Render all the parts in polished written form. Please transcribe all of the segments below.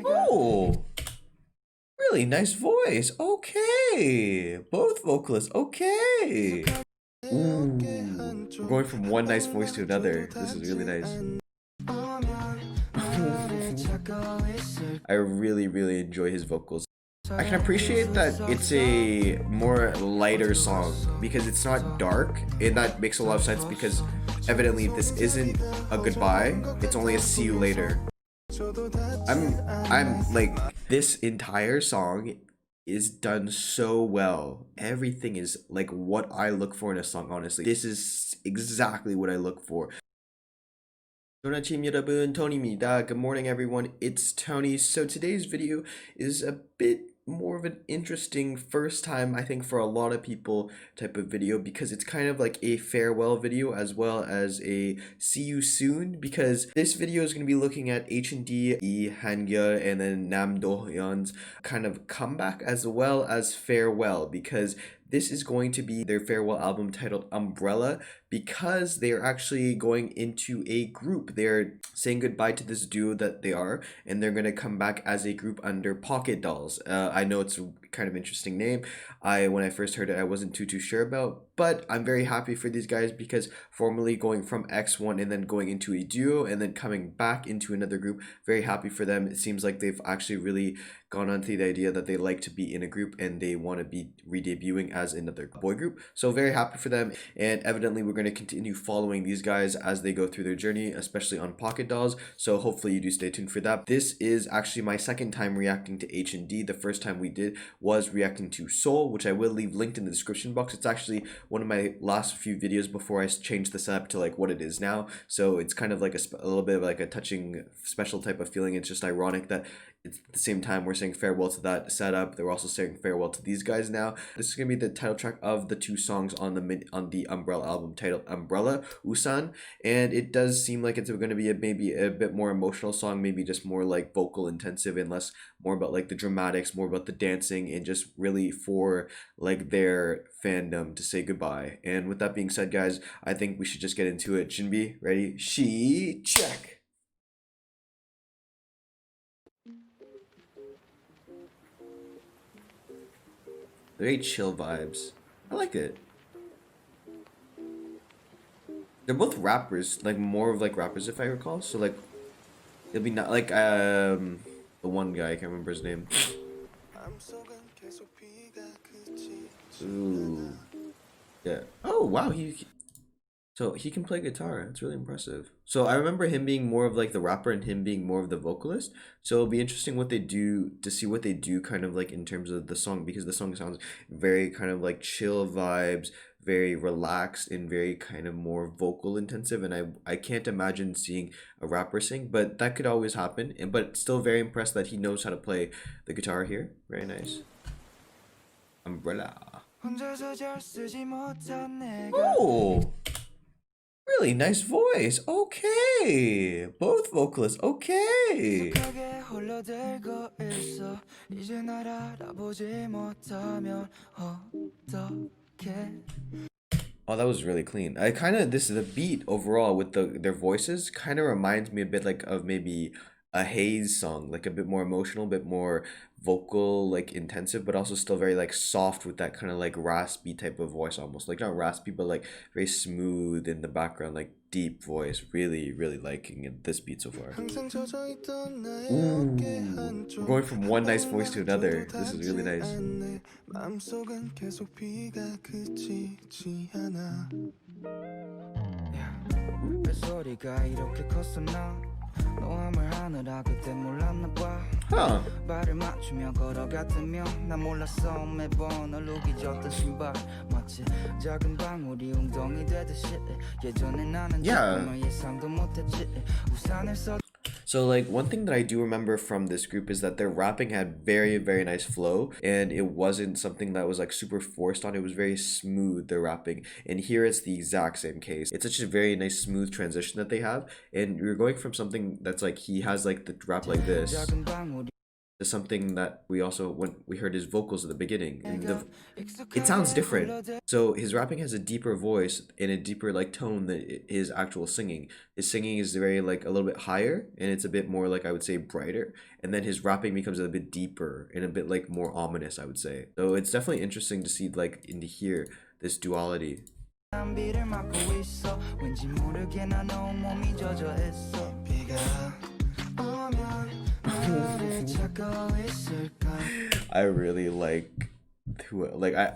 Oh, really nice voice. Okay, both vocalists. Okay. Ooh, we're going from one nice voice to another. This is really nice. I really enjoy his vocals. I can appreciate that it's a more lighter song because it's not dark, and that makes a lot of sense because evidently this isn't a goodbye, it's only a see you later. I'm like, this entire song is done so well. Everything is like what I look for in a song, honestly. This is exactly what I look for. Good morning everyone, it's Tony. So today's video is a bit more of an interesting first time, I think, for a lot of people type of video because it's kind of like a farewell video as well as a see you soon, because this video is going to be looking at H&D, 이한결, and then 남도현's kind of comeback as well as farewell, because this is going to be their farewell album titled Umbrella, because they are actually going into a group. They're saying goodbye to this duo that they are, and they're going to come back as a group under POCKETDOLZ. I know it's a kind of interesting name. When I first heard it, I wasn't too sure about, but I'm very happy for these guys because formerly going from X1 and then going into a duo and then coming back into another group, very happy for them. It seems like they've actually really gone on to the idea that they like to be in a group and they want to be re-debuting as another boy group. So very happy for them, and evidently we're going to continue following these guys as they go through their journey, especially on POCKETDOLZ. So hopefully you do stay tuned for that. This is actually my second time reacting to H&D. The first time we did was reacting to Soul, which I will leave linked in the description box. It's actually one of my last few videos before I changed the setup to like what it is now. So it's kind of like a little bit of like a touching special type of feeling. It's just ironic that it's at the same time we're saying farewell to that setup, they're also saying farewell to these guys now. This is gonna be the title track of the two songs on the Umbrella album titled Umbrella, Usan, and it does seem like it's gonna be maybe a bit more emotional song, maybe just more like vocal intensive and less more about like the dramatics, more about the dancing, and just really for like their fandom to say goodbye. And with that being said, guys, I think we should just get into it. Jinbi, ready? She check. Very chill vibes. I like it. They're both rappers, like more of like rappers if I recall. So like it'll be not like the one guy, I can't remember his name. Ooh. Yeah. Oh wow, so he can play guitar. That's really impressive. So I remember him being more of like the rapper and him being more of the vocalist. So it'll be interesting what they do, to see what they do kind of like in terms of the song, because the song sounds very kind of like chill vibes, very relaxed and very kind of more vocal intensive, and I can't imagine seeing a rapper sing, but that could always happen. And but still very impressed that he knows how to play the guitar here. Very nice. Umbrella. Oh, really nice voice. Okay, both vocalists. Okay. Oh, that was really clean. I kind of, this is the beat overall with their voices kind of reminds me a bit like of maybe a Haze song, like a bit more emotional, a bit more vocal, like intensive, but also still very like soft with that kind of like raspy type of voice, almost like not raspy, but like very smooth in the background, like deep voice. Really liking this beat so far. Ooh, we're going from one nice voice to another. This is really nice. Huh. Yeah. So like one thing that I do remember from this group is that their rapping had very nice flow, and it wasn't something that was like super forced on. It was very smooth, their rapping, and here it's the exact same case. It's such a very nice smooth transition that they have, and you're going from something that's like he has like the rap like this is something that we also, when we heard his vocals at the beginning, and it sounds different. So his rapping has a deeper voice and a deeper like tone than his actual singing. His singing is very like a little bit higher and it's a bit more like, I would say, brighter, and then his rapping becomes a bit deeper and a bit like more ominous, I would say. So it's definitely interesting to see like and to hear this duality. I really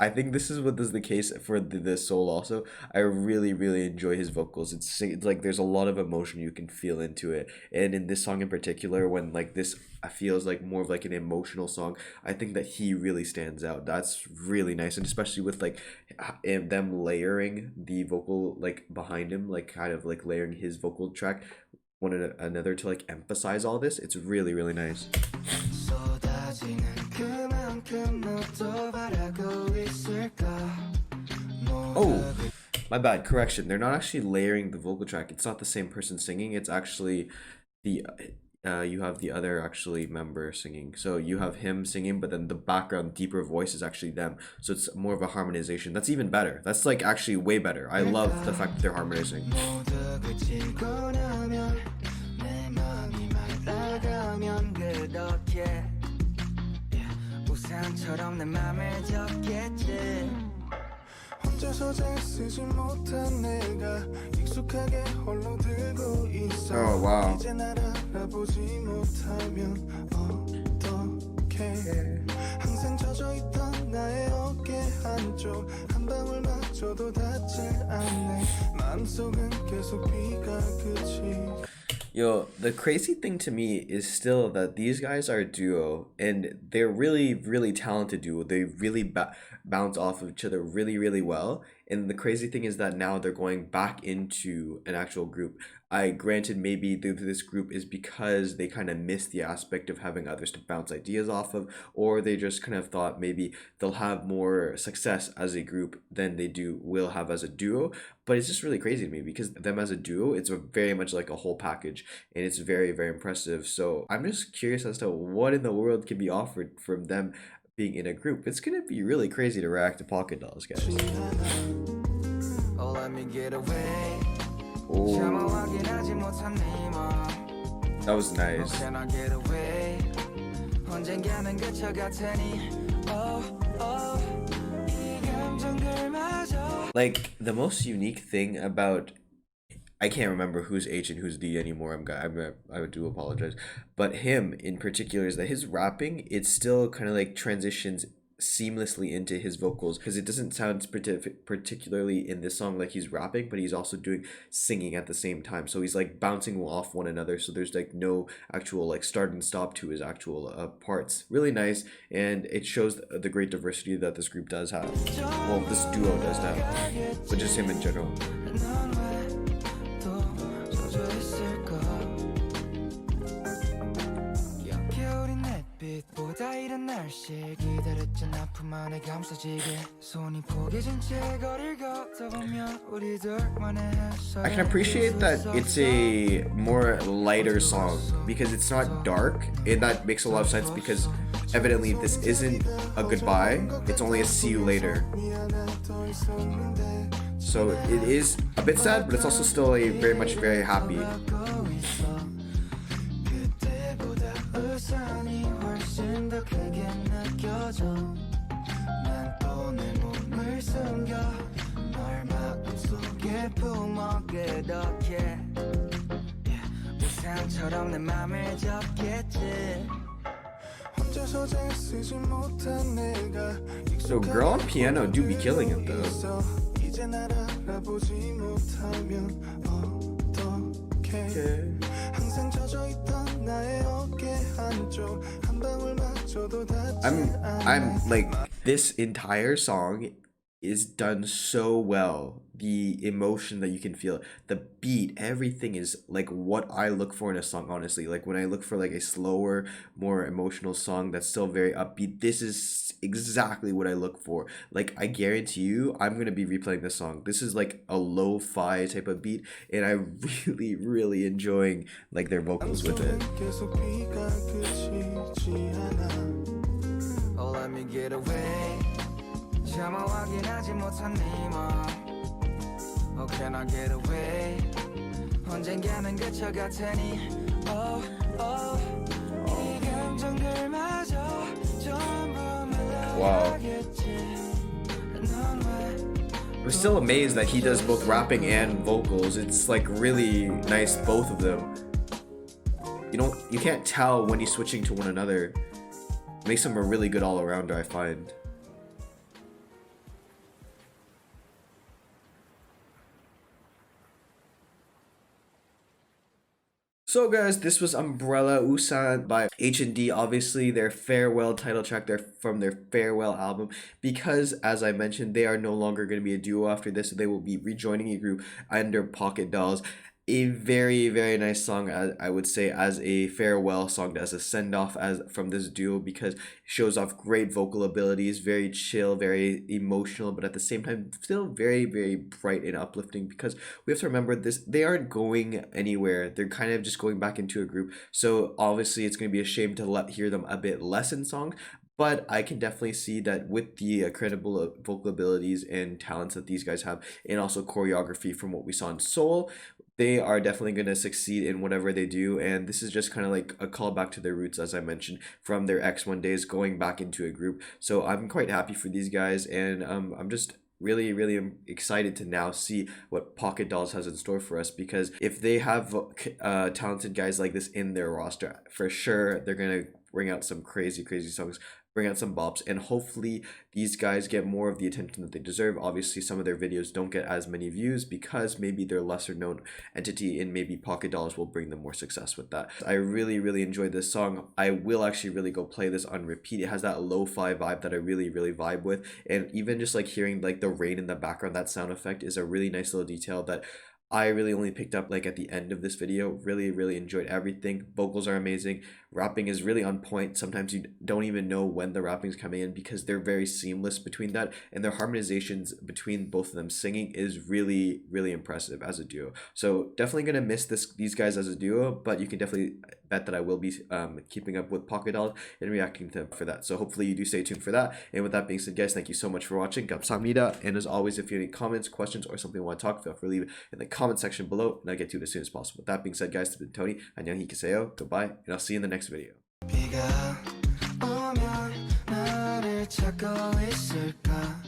I think this is what is the case for the soul also. I really enjoy his vocals. It's like there's a lot of emotion you can feel into it, and in this song in particular, when like this feels like more of like an emotional song, I think that he really stands out. That's really nice, and especially with like them layering the vocal like behind him, like kind of like layering his vocal track one another to like emphasize all this. It's really nice. Oh, my bad, correction, they're not actually layering the vocal track. It's not the same person singing. It's actually the you have the other actually member singing. So you have him singing, but then the background deeper voice is actually them. So it's more of a harmonization. That's even better. That's like actually way better. I love the fact that they're harmonizing. Oh wow. Yo, the crazy thing to me is still that these guys are a duo, and they're really talented duo. They really bounce off of each other really well. And the crazy thing is that now they're going back into an actual group. I granted maybe this group is because they kind of missed the aspect of having others to bounce ideas off of, or they just kind of thought maybe they'll have more success as a group than they will have as a duo. But it's just really crazy to me because them as a duo, it's very much like a whole package, and it's very impressive. So I'm just curious as to what in the world can be offered from them being in a group. It's gonna be really crazy to react to POCKETDOLZ, guys. Oh, that was nice. Like the most unique thing about, I can't remember who's H and who's D anymore. I do apologize, but him in particular is that his rapping, it still kind of like transitions seamlessly into his vocals, because it doesn't sound particularly in this song like he's rapping, but he's also doing singing at the same time. So he's like bouncing off one another. So there's like no actual like start and stop to his actual parts. Really nice, and it shows the great diversity that this group does have. Well, this duo does have, but just him in general. I can appreciate that it's a more lighter song because it's not dark, and that makes a lot of sense because evidently this isn't a goodbye, it's only a see you later. So it is a bit sad, but it's also still a very happy. So girl on piano do be killing it though. Okay. I'm like, this entire song is done so well. The emotion that you can feel, the beat, everything is like what I look for in a song, honestly. Like when I look for like a slower, more emotional song that's still very upbeat, this is exactly what I look for. Like I guarantee you, I'm gonna be replaying this song. This is like a lo-fi type of beat, and I'm really enjoying like their vocals with it. Oh, let me get away. Oh, can I get away? 언젠가는 그쳐갈 테니. Oh, oh. 이 감정들마저 전부 Wow. I'm still amazed that he does both rapping and vocals. It's like really nice, both of them. You can't tell when he's switching to one another. Makes him a really good all-arounder, I find. So guys, this was Umbrella Usan by H&D, obviously their farewell title track from their farewell album, because as I mentioned, they are no longer going to be a duo after this, so they will be rejoining a group under POCKETDOLZ. A very nice song, I would say, as a farewell song, as a send-off from this duo, because it shows off great vocal abilities, very chill, very emotional, but at the same time still very bright and uplifting, because we have to remember this, they aren't going anywhere, they're kind of just going back into a group, so obviously it's going to be a shame to hear them a bit less in songs. But I can definitely see that with the incredible vocal abilities and talents that these guys have, and also choreography from what we saw in Seoul, they are definitely going to succeed in whatever they do. And this is just kind of like a callback to their roots, as I mentioned, from their X1 days, going back into a group. So I'm quite happy for these guys, and I'm just really excited to now see what POCKETDOLZ has in store for us, because if they have talented guys like this in their roster, for sure they're gonna bring out some crazy songs, bring out some bops, and hopefully these guys get more of the attention that they deserve. Obviously some of their videos don't get as many views because maybe they're lesser known entity, and maybe POCKETDOLZ will bring them more success with that. I really enjoyed this song. I will actually really go play this on repeat. It has that lo-fi vibe that I really vibe with, and even just like hearing like the rain in the background, that sound effect is a really nice little detail that I really only picked up like at the end of this video. Really enjoyed everything. Vocals are amazing. Rapping is really on point. Sometimes you don't even know when the rapping's coming in because they're very seamless between that, and their harmonizations between both of them singing is really impressive as a duo. So definitely gonna miss these guys as a duo, but you can definitely bet that I will be keeping up with POCKETDOLZ and reacting to them for that. So hopefully you do stay tuned for that. And with that being said, guys, thank you so much for watching. 감사합니다. And as always, if you have any comments, questions, or something you want to talk, feel free to leave it in the comment section below, and I'll get to it as soon as possible. With that being said, guys, this has been Tony. 안녕히 계세요. Goodbye, and I'll see you in the next video. 비가 오면 나를 찾고 있을까?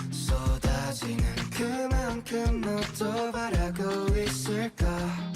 쏟아지는 그만큼 너도 바라고 있을까?